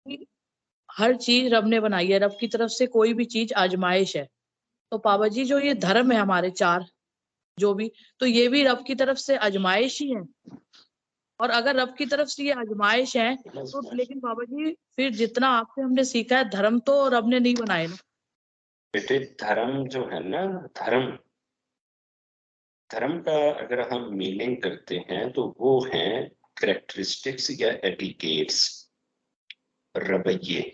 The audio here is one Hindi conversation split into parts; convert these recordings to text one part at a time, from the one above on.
कि हर चीज रब ने बनाई है, रब की तरफ से कोई भी चीज आजमाइश है। तो पापा जी जो ये धर्म है हमारे चार जो भी, तो ये भी रब की तरफ से आजमाइश ही है। और अगर रब की तरफ से ये आजमाइश है तो लेकिन बाबा जी फिर जितना आपसे हमने सीखा है, धर्म तो रब ने नहीं बनाए ना। बेटे धर्म जो है ना, धर्म धर्म का अगर हम मीनिंग करते हैं तो वो है कैरेक्टरिस्टिक्स या एटिकेट्स, रवैये।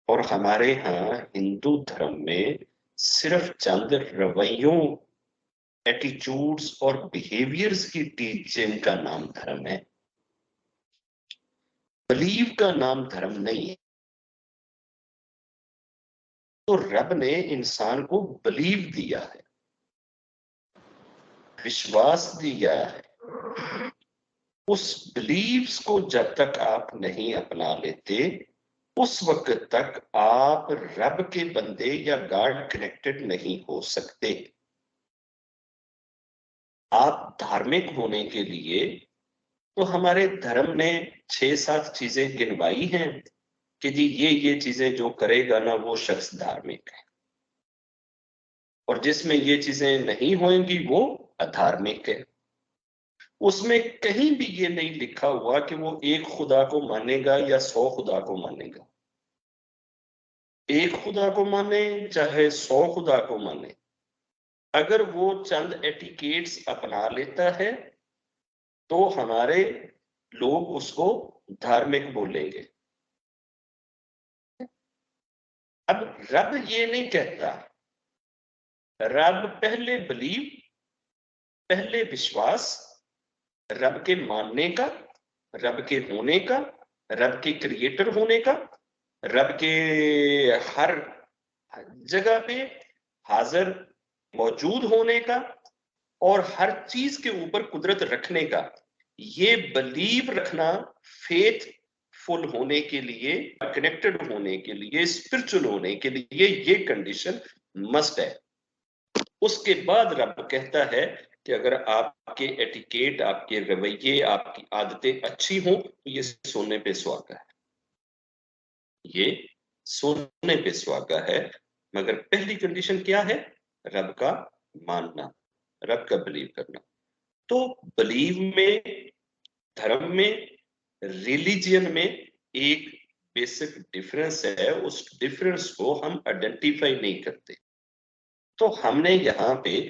और हमारे यहाँ हिंदू धर्म में सिर्फ चंद रवैयों, एटीट्यूड्स और बिहेवियर्स की टीचिंग का नाम धर्म है। बिलीव का नाम धर्म नहीं है। तो रब ने इंसान को बिलीव दिया है, विश्वास दिया है। उस बिलीव्स को जब तक आप नहीं अपना लेते, उस वक्त तक आप रब के बंदे या गॉड कनेक्टेड नहीं हो सकते। आप धार्मिक होने के लिए तो हमारे धर्म ने 6-7 चीजें गिनवाई हैं कि जी ये चीजें जो करेगा ना वो शख्स धार्मिक है, और जिसमें ये चीजें नहीं होंगी वो अधार्मिक है। उसमें कहीं भी ये नहीं लिखा हुआ कि वो एक खुदा को मानेगा या 100 खुदा को मानेगा। एक खुदा को माने चाहे 100 खुदा को माने, अगर वो चंद एटिकेट्स अपना लेता है तो हमारे लोग उसको धार्मिक बोलेंगे। अब रब ये नहीं कहता, रब पहले बिलीव, पहले विश्वास, रब के मानने का, रब के होने का, रब के क्रिएटर होने का, रब के हर जगह पे हाजिर मौजूद होने का और हर चीज के ऊपर कुदरत रखने का, ये बिलीव रखना, फेथ फुल होने के लिए, कनेक्टेड होने के लिए, स्पिरिचुअल होने के लिए ये कंडीशन मस्ट है। उसके बाद रब कहता है कि अगर आपके एटिकेट, आपके रवैये, आपकी आदतें अच्छी हों तो ये सोने पे सुहागा है, ये सोने पे सुहागा है। मगर पहली कंडीशन क्या है? रब का मानना, रब का बिलीव करना। तो बिलीव में, धर्म में, रिलीजियन में एक बेसिक डिफरेंस है। उस डिफरेंस को हम आइडेंटिफाई नहीं करते। तो हमने यहाँ पे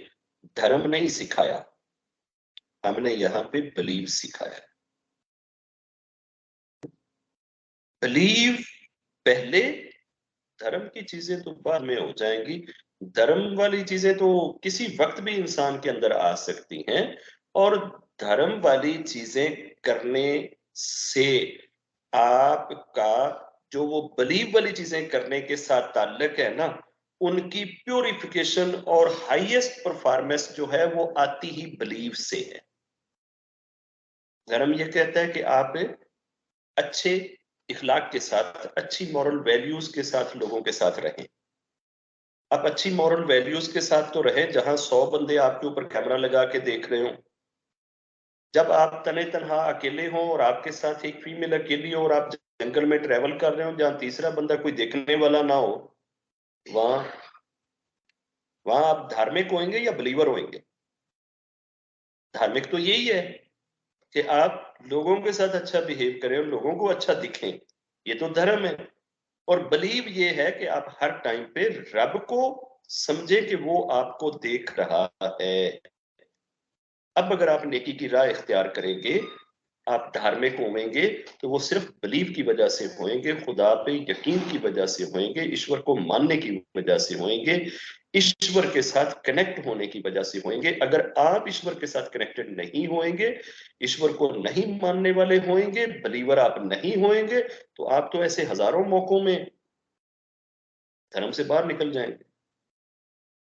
धर्म नहीं सिखाया, हमने यहाँ पे बिलीव सिखाया। बिलीव पहले, धर्म की चीजें तो बाद में हो जाएंगी। धर्म वाली चीजें तो किसी वक्त भी इंसान के अंदर आ सकती हैं, और धर्म वाली चीजें करने से आपका जो वो बिलीव वाली चीजें करने के साथ ताल्लुक है ना, उनकी प्योरिफिकेशन और हाईएस्ट परफॉर्मेंस जो है वो आती ही बिलीव से है। धर्म यह कहता है कि आप अच्छे इखलाक के साथ, अच्छी मॉरल वैल्यूज के साथ लोगों के साथ रहें। आप अच्छी मॉरल वैल्यूज के साथ तो रहें जहां 100 बंदे आपके ऊपर कैमरा लगा के देख रहे हो। जब आप तने तनहा अकेले हो और आपके साथ एक फीमेल अकेली हो और आप जंगल में ट्रेवल कर रहे हो जहां तीसरा बंदा कोई देखने वाला ना हो, वहां वहां आप धार्मिक होंगे या बिलीवर होंगे? धार्मिक तो यही है कि आप लोगों के साथ अच्छा बिहेव करें और लोगों को अच्छा दिखें, ये तो धर्म है। और बिलीव ये है कि आप हर टाइम पे रब को समझे कि वो आपको देख रहा है। अब अगर आप नेकी की राह इख्तियार करेंगे, आप धार्मिक होंगे, तो वो सिर्फ बिलीव की वजह से होंगे, खुदा पे यकीन की वजह से होंगे, ईश्वर को मानने की वजह से होंगे, ईश्वर के साथ कनेक्ट होने की वजह से होंगे। अगर आप ईश्वर के साथ कनेक्टेड नहीं होंगे, ईश्वर को नहीं मानने वाले होंगे, बिलीवर आप नहीं होंगे, तो आप तो ऐसे हजारों मौकों में धर्म से बाहर निकल जाएंगे,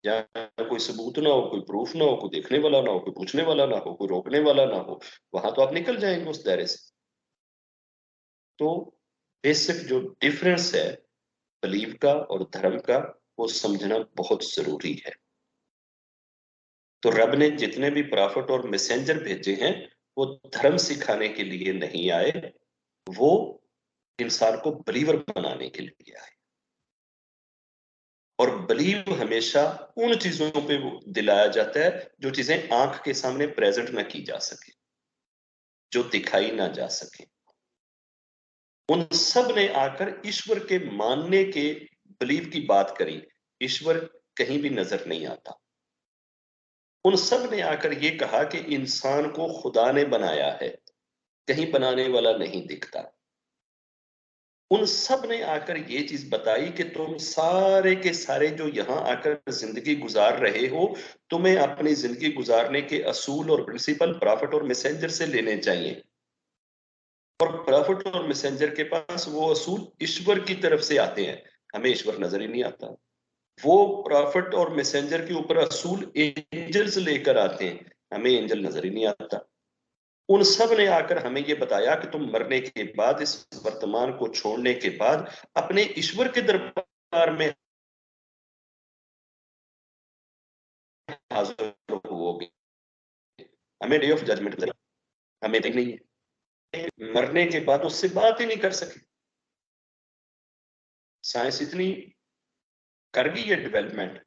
जहां कोई सबूत ना हो, कोई प्रूफ ना हो, कोई देखने वाला ना हो, कोई पूछने वाला ना हो, कोई रोकने वाला ना हो, वहां तो आप निकल जाएंगे उस दायरे से। तो बेसिक जो डिफरेंस है बिलीव का और धर्म का, वो समझना बहुत जरूरी है। तो रब ने जितने भी प्रॉफिट और मैसेंजर भेजे हैं वो धर्म सिखाने के लिए नहीं आए, वो इंसान को बिलीवर बनाने के लिए आए। और बिलीव हमेशा उन चीजों पे दिलाया जाता है जो चीजें आंख के सामने प्रेजेंट ना की जा सके, जो दिखाई ना जा सके। उन सब ने आकर ईश्वर के मानने के बिलीव की बात करी। ईश्वर कहीं भी नजर नहीं आता। उन सब ने आकर ये कहा कि इंसान को खुदा ने बनाया है, कहीं बनाने वाला नहीं दिखता। उन सब ने आकर ये चीज बताई कि तुम सारे के सारे जो यहां आकर जिंदगी गुजार रहे हो, तुम्हें अपनी जिंदगी गुजारने के असूल और प्रिंसिपल प्रॉफिट और मैसेंजर से लेने चाहिए। और प्रॉफिट और मैसेंजर के पास वो असूल ईश्वर की तरफ से आते हैं, हमें ईश्वर नजर ही नहीं आता। वो प्रॉफिट और मैसेंजर के ऊपर असूल एंजल्स लेकर आते हैं, हमें एंजल नजर ही नहीं आता। उन सब ने आकर हमें यह बताया कि तुम मरने के बाद, इस वर्तमान को छोड़ने के बाद अपने ईश्वर के दरबार में हाजिर होगे। हमें डे ऑफ जजमेंट हमें नहीं है, मरने के बाद उससे बात ही नहीं कर सके। साइंस इतनी कर गई है डेवलपमेंट,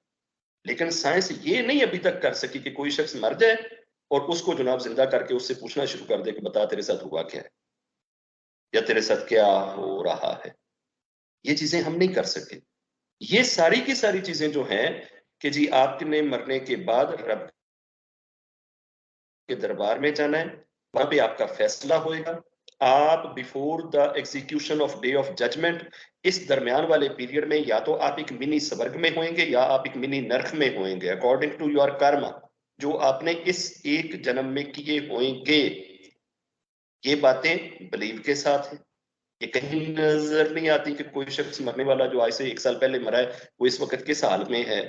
लेकिन साइंस ये नहीं अभी तक कर सकी कि कोई शख्स मर जाए और उसको जनाब जिंदा करके उससे पूछना शुरू कर दे कि बता तेरे साथ हुआ क्या है या तेरे साथ क्या हो रहा है। ये चीजें हम नहीं कर सके। ये सारी की सारी चीजें जो हैं कि जी आपने मरने के बाद रब के दरबार में जाना है, वहां पे आपका फैसला होएगा। आप before the execution of day of judgement, इस दरमियान वाले पीरियड में या तो आप एक मिनी स्वर्ग में होंगे या आप एक मिनी नरक में होंगे, अकॉर्डिंग टू योर कर्म, जो आपने इस एक जन्म में किए होंगे। ये बातें बिलीव के साथ है। ये कहीं नजर नहीं आती कि कोई शख्स मरने वाला जो आज से 1 साल पहले मरा है, वो इस वक्त किस हाल में है,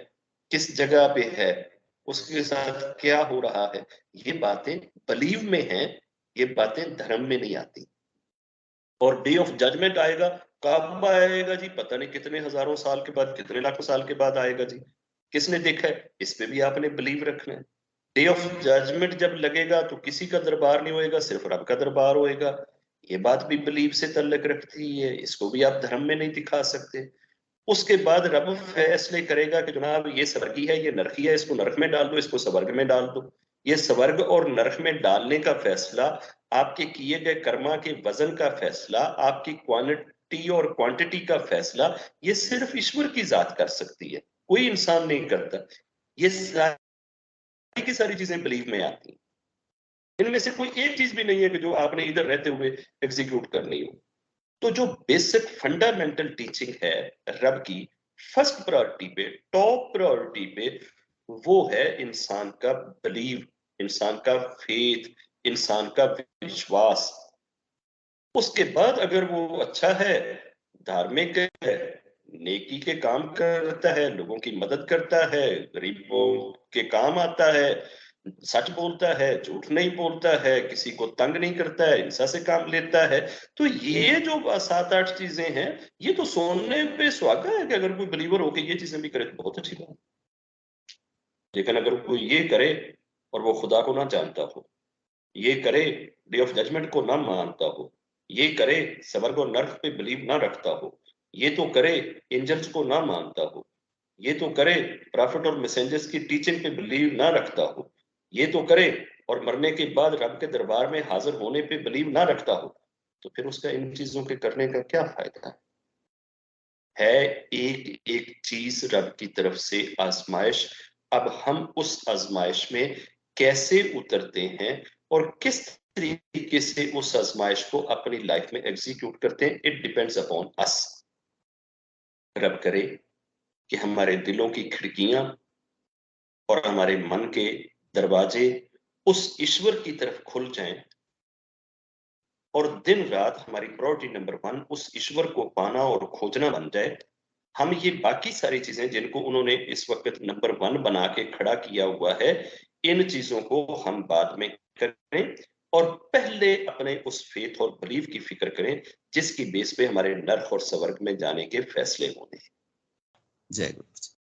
किस जगह पे है, उसके साथ क्या हो रहा है। ये बातें बिलीव में हैं, ये बातें धर्म में नहीं आती। और डे ऑफ जजमेंट आएगा, कब आएगा जी? पता नहीं कितने हजारों साल के बाद, कितने लाखों साल के बाद आएगा जी। किसने देखा है? इस पे भी आपने बिलीव रखना है। डे ऑफ जजमेंट जब लगेगा तो किसी का दरबार नहीं होएगा, सिर्फ रब का दरबार होएगा। ये बात भी बिलीव से ताल्लुक रखती है, इसको भी आप धर्म में नहीं दिखा सकते। उसके बाद रब फैसले करेगा कि जनाब ये स्वर्गी है, ये नरकी है, इसको नरक में डाल दो, इसको स्वर्ग में डाल दो। ये स्वर्ग और नरक में डालने का फैसला, आपके किए गए कर्मा के वजन का फैसला, आपकी क्वांटिटी और क्वांटिटी का फैसला, ये सिर्फ ईश्वर की जात कर सकती है, कोई इंसान नहीं करता। ये सारी की सारी चीजें बिलीव में आती हैं। इनमें से कोई एक चीज भी नहीं है कि जो आपने इधर रहते हुए एग्जीक्यूट करनी हो। तो जो बेसिक फंडामेंटल टीचिंग है रब की, फर्स्ट प्रायोरिटी पे, टॉप प्रायोरिटी पे, वो है इंसान का बिलीव, इंसान का फेथ, इंसान का विश्वास। उसके बाद अगर वो अच्छा है, धार्मिक है, नेकी के काम करता है, लोगों की मदद करता है, गरीबों के काम आता है, सच बोलता है, झूठ नहीं बोलता है, किसी को तंग नहीं करता है, हिंसा से काम लेता है, तो ये जो 7-8 चीजें हैं, ये तो सोने पे सुहागा है कि अगर कोई बिलीवर होके ये चीजें भी करे तो बहुत अच्छी बात। लेकिन अगर कोई ये करे और वो खुदा को ना जानता हो, ये करे डे ऑफ जजमेंट को ना मानता हो, ये करे स्वर्ग और नर्क पे बिलीव ना रखता हो, ये तो करे एंजल्स को ना मानता हो, ये तो करे प्रॉफिट और मैसेंजर्स की टीचिंग पे बिलीव ना रखता हो, ये तो करे और मरने के बाद रब के दरबार में हाजिर होने पे बिलीव ना रखता हो, तो फिर उसका इन चीजों के करने का क्या फायदा है? एक एक चीज रब की तरफ से आजमाइश। अब हम उस आजमाइश में कैसे उतरते हैं और किस तरीके से उस आजमाइश को अपनी लाइफ में एग्जीक्यूट करते हैं, इट डिपेंड्स अपॉन अस। रब करे कि हमारे दिलों की खिड़कियां और हमारे मन के दरवाजे उस ईश्वर की तरफ खुल जाएं और दिन रात हमारी प्रायोरिटी नंबर 1 उस ईश्वर को पाना और खोजना बन जाए। हम ये बाकी सारी चीजें जिनको उन्होंने इस वक्त नंबर 1 बना के खड़ा किया हुआ है, इन चीजों को हम बाद में करें और पहले अपने उस फेथ और बिलीव की फिक्र करें जिसकी बेस पे हमारे नर्क और स्वर्ग में जाने के फैसले होने हैं। जय गुरु।